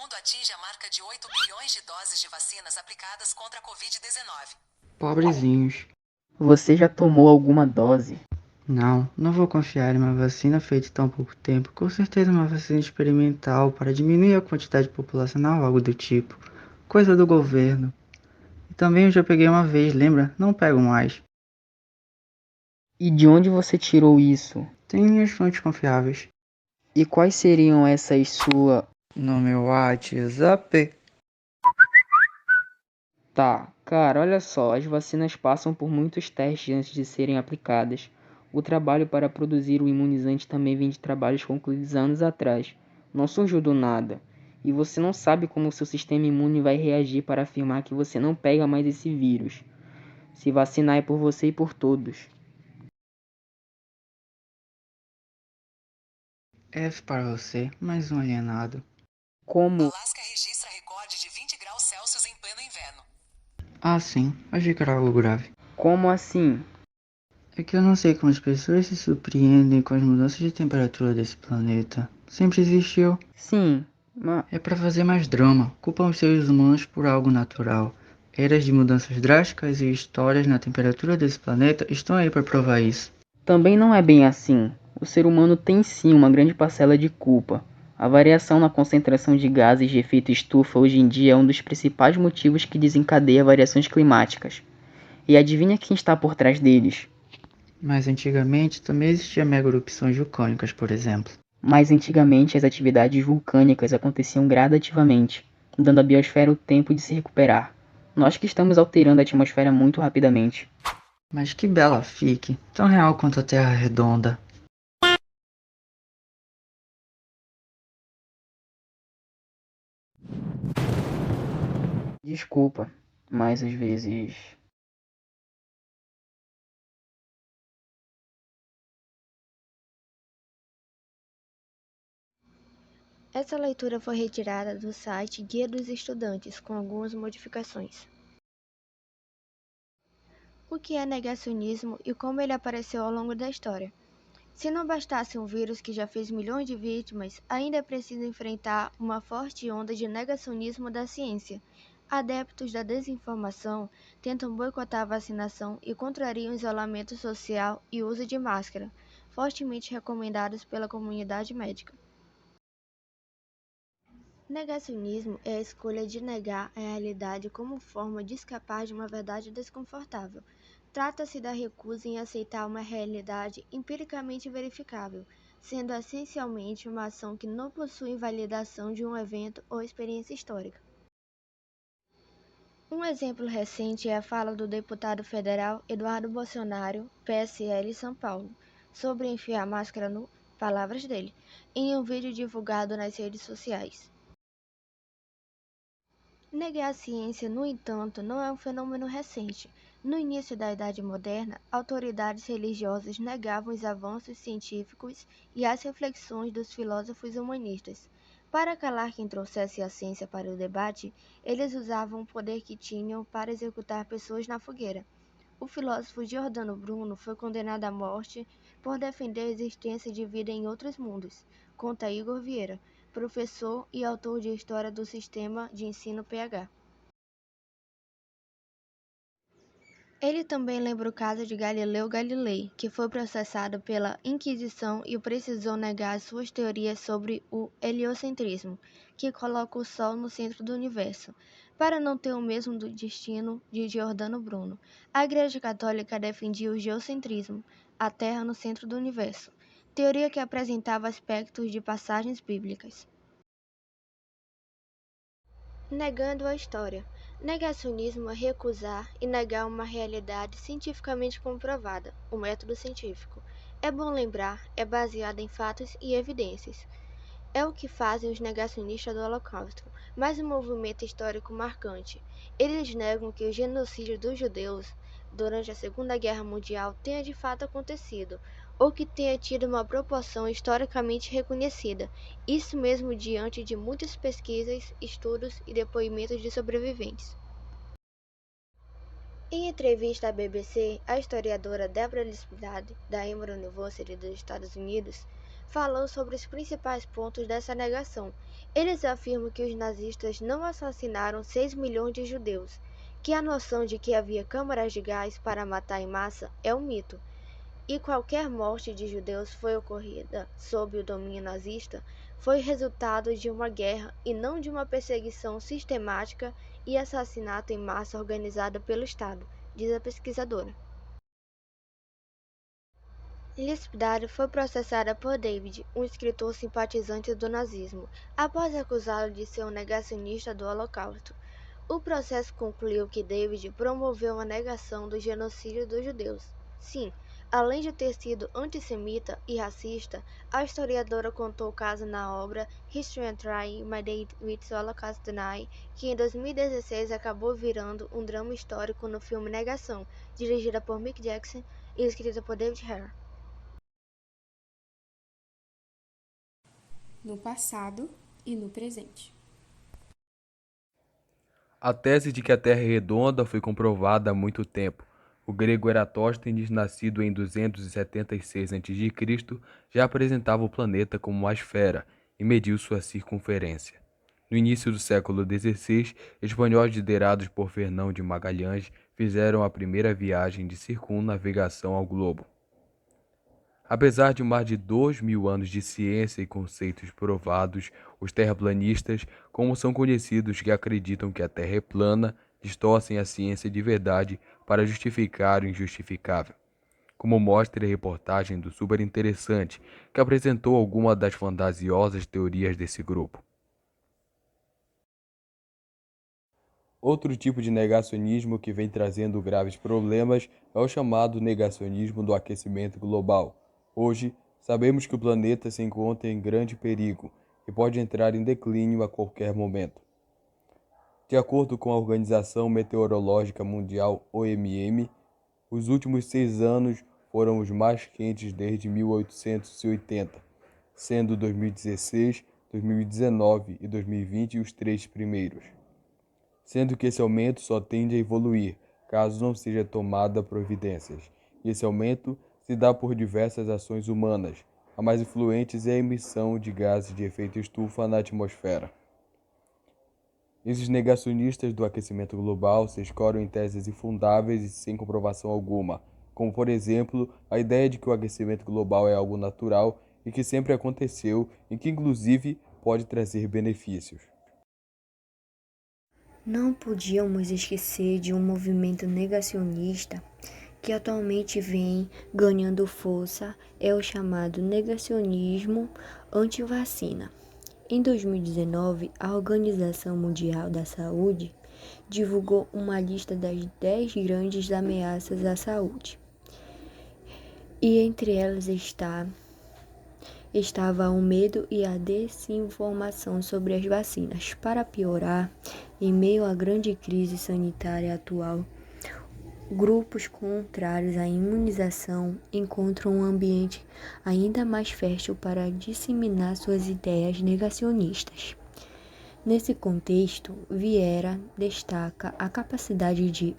mundo atinge a marca de 8 bilhões de doses de vacinas aplicadas contra a Covid-19. Pobrezinhos. Você já tomou alguma dose? Não vou confiar em uma vacina feita em tão pouco tempo. Com certeza uma vacina experimental para diminuir a quantidade populacional, algo do tipo. Coisa do governo. E também eu já peguei uma vez, lembra? Não pego mais. E de onde você tirou isso? Tem minhas fontes confiáveis. E quais seriam essas suas... No meu WhatsApp. Tá, cara, olha só, as vacinas passam por muitos testes antes de serem aplicadas. O trabalho para produzir o imunizante também vem de trabalhos concluídos anos atrás. Não surgiu do nada. E você não sabe como o seu sistema imune vai reagir para afirmar que você não pega mais esse vírus. Se vacinar é por você e por todos. F para você, mais um alienado. Como? Alasca registra recorde de 20 graus Celsius em pleno inverno. Ah, sim, achei que era algo grave. Como assim? É que eu não sei como as pessoas se surpreendem com as mudanças de temperatura desse planeta. Sempre existiu. Sim, mas... É pra fazer mais drama. Culpam os seres humanos por algo natural. Eras de mudanças drásticas e histórias na temperatura desse planeta estão aí pra provar isso. Também não é bem assim. O ser humano tem sim uma grande parcela de culpa. A variação na concentração de gases de efeito estufa hoje em dia é um dos principais motivos que desencadeia variações climáticas. E adivinha quem está por trás deles? Mas antigamente também existia mega erupções vulcânicas, por exemplo. Mais antigamente, as atividades vulcânicas aconteciam gradativamente, dando à biosfera o tempo de se recuperar. Nós que estamos alterando a atmosfera muito rapidamente. Mas que bela fique, tão real quanto a Terra redonda. Desculpa, mas às vezes... Essa leitura foi retirada do site Guia dos Estudantes, com algumas modificações. O que é negacionismo e como ele apareceu ao longo da história? Se não bastasse um vírus que já fez milhões de vítimas, ainda é preciso enfrentar uma forte onda de negacionismo da ciência. Adeptos da desinformação tentam boicotar a vacinação e contrariam o isolamento social e o uso de máscara, fortemente recomendados pela comunidade médica. Negacionismo é a escolha de negar a realidade como forma de escapar de uma verdade desconfortável. Trata-se da recusa em aceitar uma realidade empiricamente verificável, sendo essencialmente uma ação que não possui validação de um evento ou experiência histórica. Um exemplo recente é a fala do deputado federal Eduardo Bolsonaro, PSL São Paulo, sobre enfiar máscara no, palavras dele, em um vídeo divulgado nas redes sociais. Negar a ciência, no entanto, não é um fenômeno recente. No início da Idade Moderna, autoridades religiosas negavam os avanços científicos e as reflexões dos filósofos humanistas. Para calar quem trouxesse a ciência para o debate, eles usavam o poder que tinham para executar pessoas na fogueira. O filósofo Giordano Bruno foi condenado à morte por defender a existência de vida em outros mundos, conta Igor Vieira, professor e autor de História do Sistema de Ensino PH. Ele também lembra o caso de Galileu Galilei, que foi processado pela Inquisição e precisou negar suas teorias sobre o heliocentrismo, que coloca o Sol no centro do universo, para não ter o mesmo destino de Giordano Bruno. A Igreja Católica defendia o geocentrismo, a Terra no centro do universo, teoria que apresentava aspectos de passagens bíblicas. Negando a história. Negacionismo é recusar e negar uma realidade cientificamente comprovada, o método científico. É bom lembrar, é baseado em fatos e evidências. É o que fazem os negacionistas do Holocausto, mas um movimento histórico marcante. Eles negam que o genocídio dos judeus durante a Segunda Guerra Mundial tenha de fato acontecido, ou que tenha tido uma proporção historicamente reconhecida, isso mesmo diante de muitas pesquisas, estudos e depoimentos de sobreviventes. Em entrevista à BBC, a historiadora Deborah Lispdad, da Emory University dos Estados Unidos, falou sobre os principais pontos dessa negação. Eles afirmam que os nazistas não assassinaram 6 milhões de judeus, que a noção de que havia câmaras de gás para matar em massa é um mito, e qualquer morte de judeus foi ocorrida sob o domínio nazista foi resultado de uma guerra e não de uma perseguição sistemática e assassinato em massa organizada pelo Estado, diz a pesquisadora. Lispdad foi processada por David, um escritor simpatizante do nazismo, após acusá-lo de ser um negacionista do Holocausto. O processo concluiu que David promoveu uma negação do genocídio dos judeus. Sim, além de ter sido antissemita e racista, a historiadora contou o caso na obra History and Trying My Date with Holocaust Deny, que em 2016 acabou virando um drama histórico no filme Negação, dirigida por Mick Jackson e escrita por David Hare. No passado e no presente. A tese de que a Terra é redonda foi comprovada há muito tempo. O grego Eratóstenes, nascido em 276 a.C., já apresentava o planeta como uma esfera e mediu sua circunferência. No início do século XVI, espanhóis liderados por Fernão de Magalhães fizeram a primeira viagem de circunnavegação ao globo. Apesar de mais de 2.000 anos de ciência e conceitos provados, os terraplanistas, como são conhecidos que acreditam que a Terra é plana, distorcem a ciência de verdade para justificar o injustificável. Como mostra a reportagem do Super Interessante, que apresentou algumas das fantasiosas teorias desse grupo. Outro tipo de negacionismo que vem trazendo graves problemas é o chamado negacionismo do aquecimento global. Hoje, sabemos que o planeta se encontra em grande perigo e pode entrar em declínio a qualquer momento. De acordo com a Organização Meteorológica Mundial, OMM, os últimos 6 anos foram os mais quentes desde 1880, sendo 2016, 2019 e 2020 os 3 primeiros. Sendo que esse aumento só tende a evoluir, caso não seja tomada providências. E esse aumento se dá por diversas ações humanas. A mais influentes é a emissão de gases de efeito estufa na atmosfera. Esses negacionistas do aquecimento global se escoram em teses infundáveis e sem comprovação alguma, como, por exemplo, a ideia de que o aquecimento global é algo natural e que sempre aconteceu e que, inclusive, pode trazer benefícios. Não podíamos esquecer de um movimento negacionista que atualmente vem ganhando força, é o chamado negacionismo anti-vacina. Em 2019, a Organização Mundial da Saúde divulgou uma lista das 10 grandes ameaças à saúde. E entre elas estava o medo e a desinformação sobre as vacinas. Para piorar, em meio à grande crise sanitária atual, grupos contrários à imunização encontram um ambiente ainda mais fértil para disseminar suas ideias negacionistas. Nesse contexto, Vieira destaca a capacidade de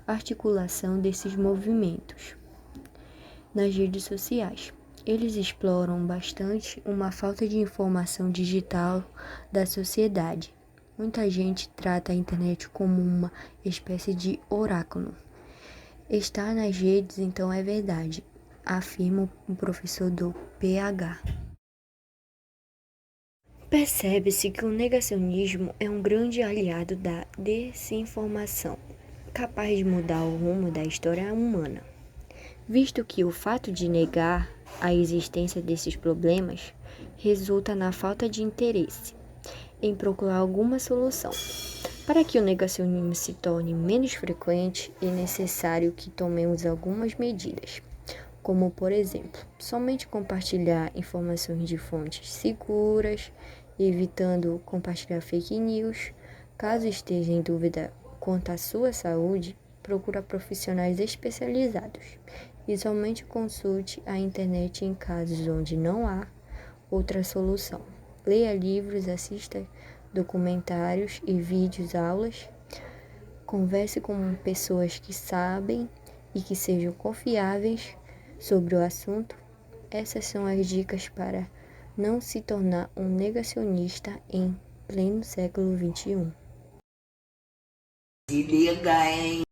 articulação desses movimentos nas redes sociais. Eles exploram bastante uma falta de informação digital da sociedade. Muita gente trata a internet como uma espécie de oráculo. Estar nas redes, então, é verdade, afirma o professor do PH. Percebe-se que o negacionismo é um grande aliado da desinformação, capaz de mudar o rumo da história humana, visto que o fato de negar a existência desses problemas resulta na falta de interesse em procurar alguma solução. Para que o negacionismo se torne menos frequente, é necessário que tomemos algumas medidas, como, por exemplo, somente compartilhar informações de fontes seguras, evitando compartilhar fake news. Caso esteja em dúvida quanto à sua saúde, procure profissionais especializados e somente consulte a internet em casos onde não há outra solução. Leia livros, assista documentários e vídeos aulas Converse com pessoas que sabem e que sejam confiáveis sobre o assunto. Essas são as dicas para não se tornar um negacionista em pleno século XXI. Se liga, hein?